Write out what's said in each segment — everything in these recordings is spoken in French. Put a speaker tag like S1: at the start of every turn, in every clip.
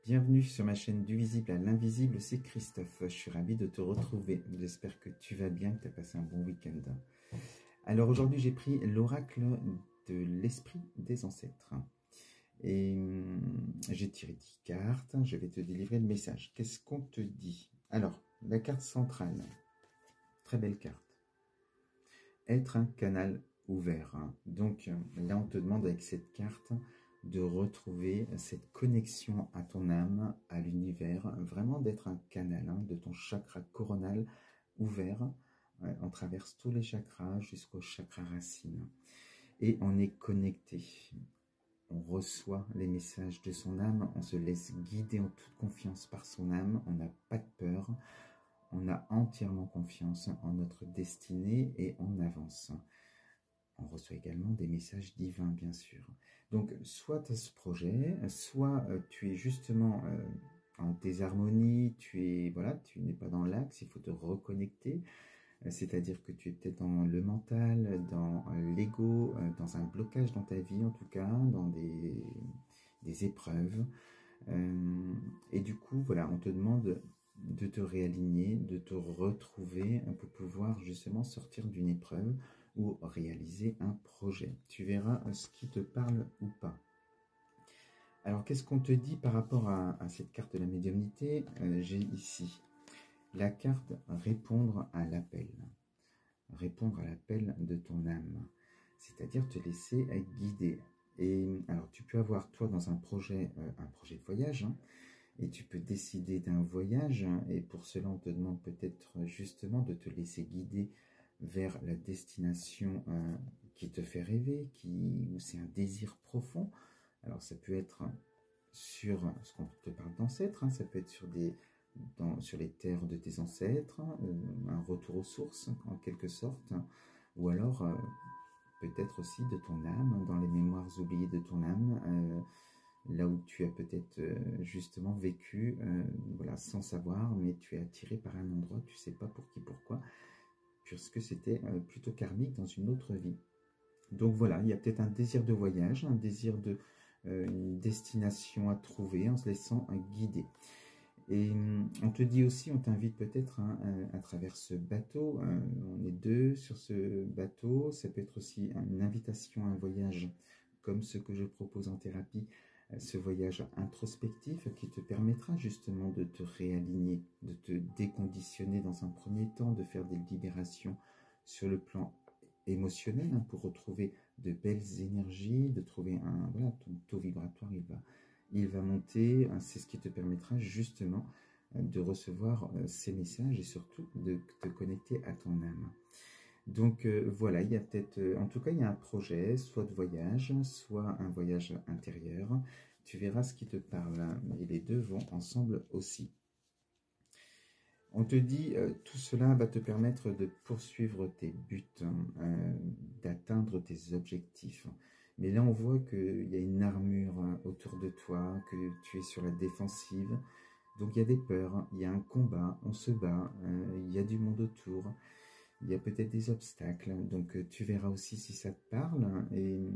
S1: Bienvenue sur ma chaîne Du Visible à l'Invisible, c'est Christophe. Je suis ravi de te retrouver. J'espère que tu vas bien, que tu as passé un bon week-end. Alors aujourd'hui, j'ai pris l'oracle de l'esprit des ancêtres. Et j'ai tiré 10 cartes. Je vais te délivrer le message. Qu'est-ce qu'on te dit? Alors, la carte centrale. Très belle carte. Être un canal ouvert. Donc là, on te demande avec cette carte de retrouver cette connexion à ton âme, à l'univers, vraiment d'être un canal de ton chakra coronal ouvert. On traverse tous les chakras jusqu'au chakra racine. Et on est connecté. On reçoit les messages de son âme, on se laisse guider en toute confiance par son âme, on n'a pas de peur, on a entièrement confiance en notre destinée et on avance. On reçoit également des messages divins, bien sûr. Donc, soit tu as ce projet, soit tu es justement en désharmonie, tu n'es pas dans l'axe, il faut te reconnecter. C'est-à-dire que tu es peut-être dans le mental, dans l'ego, dans un blocage dans ta vie, en tout cas, dans des épreuves. Et du coup, voilà, on te demande de te réaligner, de te retrouver pour pouvoir justement sortir d'une épreuve ou réaliser un projet. Tu verras ce qui te parle ou pas. Alors, qu'est-ce qu'on te dit par rapport à cette carte de la médiumnité? J'ai ici la carte répondre à l'appel. Répondre à l'appel de ton âme. C'est-à-dire te laisser guider. Et alors, tu peux avoir, toi, dans un projet de voyage, et tu peux décider d'un voyage, et pour cela, on te demande peut-être justement de te laisser guider vers la destination qui te fait rêver, où c'est un désir profond. Alors, ça peut être sur ce qu'on te parle d'ancêtres, ça peut être sur les terres de tes ancêtres, un retour aux sources, en quelque sorte, ou alors peut-être aussi de ton âme, dans les mémoires oubliées de ton âme, là où tu as peut-être justement vécu, voilà, sans savoir, mais tu es attiré par un endroit, tu ne sais pas pour qui, pourquoi, puisque c'était plutôt karmique dans une autre vie. Donc voilà, il y a peut-être un désir de voyage, un désir une destination à trouver en se laissant guider. Et on te dit aussi, on t'invite peut-être à travers ce bateau, on est deux sur ce bateau, ça peut être aussi une invitation à un voyage comme ce que je propose en thérapie, ce voyage introspectif qui te permettra justement de te réaligner, de te déconditionner dans un premier temps, de faire des libérations sur le plan émotionnel pour retrouver de belles énergies, de trouver ton taux vibratoire, il va monter, c'est ce qui te permettra justement de recevoir ces messages et surtout de te connecter à ton âme. Donc voilà, il y a peut-être, en tout cas il y a un projet, soit de voyage, soit un voyage intérieur. Tu verras ce qui te parle et les deux vont ensemble aussi. On te dit, tout cela va te permettre de poursuivre tes buts, d'atteindre tes objectifs. Mais là, on voit qu'il y a une armure autour de toi, que tu es sur la défensive. Donc, il y a des peurs, il y a un combat, on se bat, il y a du monde autour. Il y a peut-être des obstacles. Donc, tu verras aussi si ça te parle. Et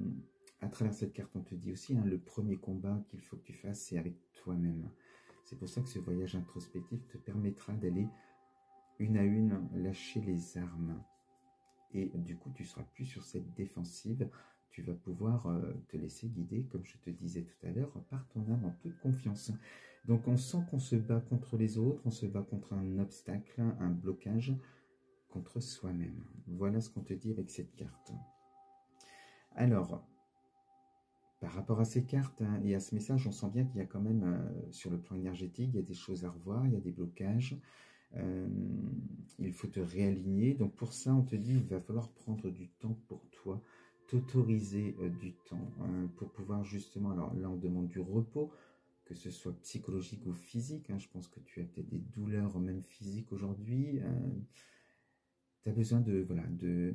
S1: à travers cette carte, on te dit aussi, le premier combat qu'il faut que tu fasses, c'est avec toi-même. C'est pour ça que ce voyage introspectif te permettra d'aller une à une lâcher les armes. Et du coup, tu ne seras plus sur cette défensive. Tu vas pouvoir te laisser guider, comme je te disais tout à l'heure, par ton âme en toute confiance. Donc, on sent qu'on se bat contre les autres, on se bat contre un obstacle, un blocage, contre soi-même. Voilà ce qu'on te dit avec cette carte. Alors, par rapport à ces cartes et à ce message, on sent bien qu'il y a quand même, sur le plan énergétique, il y a des choses à revoir, il y a des blocages. Il faut te réaligner. Donc pour ça, on te dit, il va falloir prendre du temps pour toi, t'autoriser du temps pour pouvoir justement, alors là, on demande du repos, que ce soit psychologique ou physique. Je pense que tu as peut-être des douleurs même physiques aujourd'hui. Tu as besoin de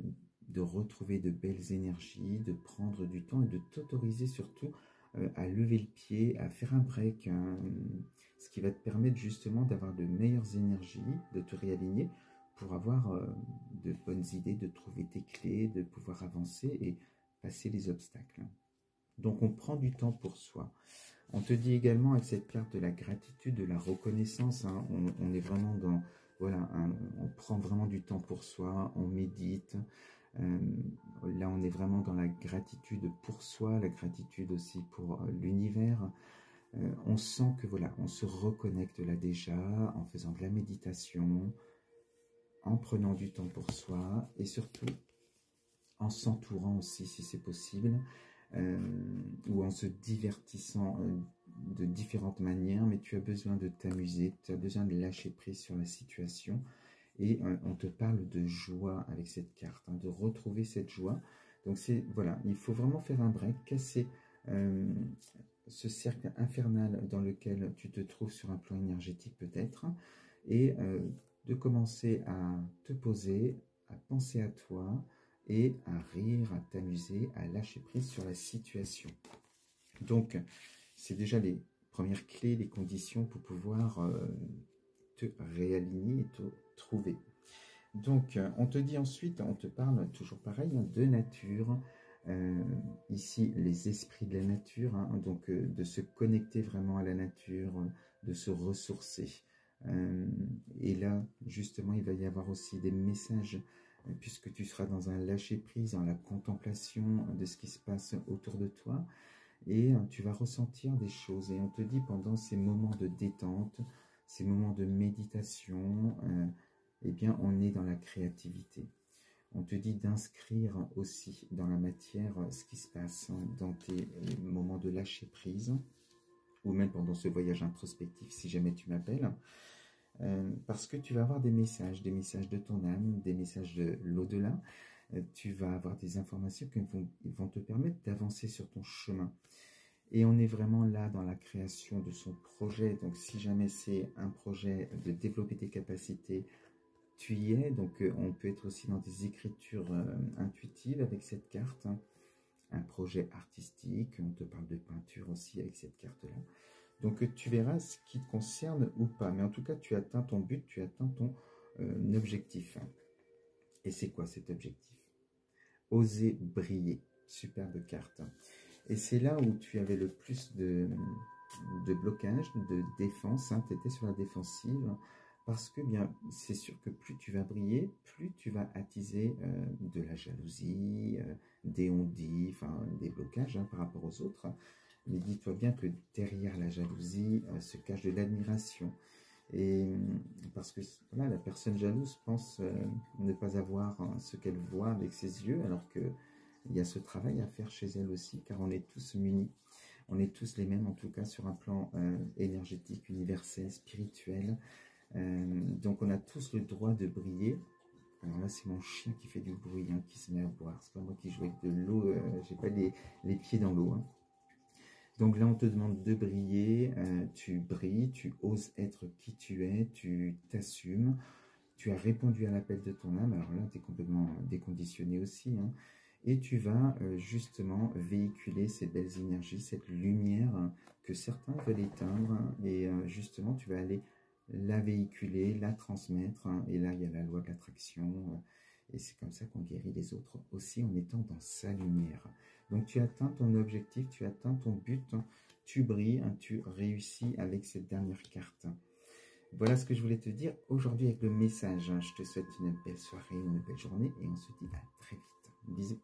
S1: retrouver de belles énergies, de prendre du temps et de t'autoriser surtout à lever le pied, à faire un break, ce qui va te permettre justement d'avoir de meilleures énergies, de te réaligner pour avoir de bonnes idées, de trouver tes clés, de pouvoir avancer et passer les obstacles. Donc on prend du temps pour soi. On te dit également avec cette carte de la gratitude, de la reconnaissance, hein, on est vraiment dans, voilà, on prend vraiment du temps pour soi, on médite. Là, on est vraiment dans la gratitude pour soi, la gratitude aussi pour l'univers. On sent que voilà, on se reconnecte là déjà en faisant de la méditation, en prenant du temps pour soi et surtout en s'entourant aussi si c'est possible. Ou en se divertissant de différentes manières, mais tu as besoin de t'amuser, tu as besoin de lâcher prise sur la situation, et on te parle de joie avec cette carte, hein, de retrouver cette joie. Donc c'est, voilà, il faut vraiment faire un break, casser ce cercle infernal dans lequel tu te trouves sur un plan énergétique peut-être, et de commencer à te poser, à penser à toi, et à rire, à t'amuser, à lâcher prise sur la situation. Donc, c'est déjà les premières clés, les conditions pour pouvoir te réaligner et te trouver. Donc, on te dit ensuite, on te parle toujours pareil, hein, de nature. Ici, les esprits de la nature, hein, donc de se connecter vraiment à la nature, de se ressourcer. Et là, justement, il va y avoir aussi des messages puisque tu seras dans un lâcher-prise, dans la contemplation de ce qui se passe autour de toi, et tu vas ressentir des choses. Et on te dit pendant ces moments de détente, ces moments de méditation, eh bien, on est dans la créativité. On te dit d'inscrire aussi dans la matière ce qui se passe dans tes moments de lâcher-prise, ou même pendant ce voyage introspectif, si jamais tu m'appelles. Parce que tu vas avoir des messages de ton âme, des messages de l'au-delà. Tu vas avoir des informations qui vont te permettre d'avancer sur ton chemin. Et on est vraiment là dans la création de son projet. Donc si jamais c'est un projet de développer tes capacités, tu y es. Donc on peut être aussi dans des écritures intuitives avec cette carte. Hein. Un projet artistique, on te parle de peinture aussi avec cette carte-là. Donc tu verras ce qui te concerne ou pas. Mais en tout cas, tu atteins ton but, tu atteins ton objectif. Et c'est quoi cet objectif? Oser briller. Superbe carte. Et c'est là où tu avais le plus de blocage, de défense. Hein. Tu étais sur la défensive. Parce que bien, c'est sûr que plus tu vas briller, plus tu vas attiser de la jalousie, des on-dit, enfin des blocages hein, par rapport aux autres. Mais dis-toi bien que derrière la jalousie se cache de l'admiration. Et parce que voilà, la personne jalouse pense ne pas avoir ce qu'elle voit avec ses yeux, alors qu'il y a ce travail à faire chez elle aussi, car on est tous munis. On est tous les mêmes, en tout cas, sur un plan énergétique, universel, spirituel. Donc on a tous le droit de briller. Alors là, c'est mon chien qui fait du bruit, hein, qui se met à boire. C'est pas moi qui joue avec de l'eau, j'ai pas les pieds dans l'eau. Hein. Donc là, on te demande de briller, tu brilles, tu oses être qui tu es, tu t'assumes, tu as répondu à l'appel de ton âme, alors là, tu es complètement déconditionné aussi, hein, et tu vas justement véhiculer ces belles énergies, cette lumière que certains veulent éteindre, et justement, tu vas aller la véhiculer, la transmettre, hein, et là, il y a la loi de l'attraction, et c'est comme ça qu'on guérit les autres aussi en étant dans sa lumière. Donc tu atteins ton objectif, tu atteins ton but, tu brilles, tu réussis avec cette dernière carte. Voilà ce que je voulais te dire aujourd'hui avec le message. Je te souhaite une belle soirée, une belle journée et on se dit à très vite. Bisous.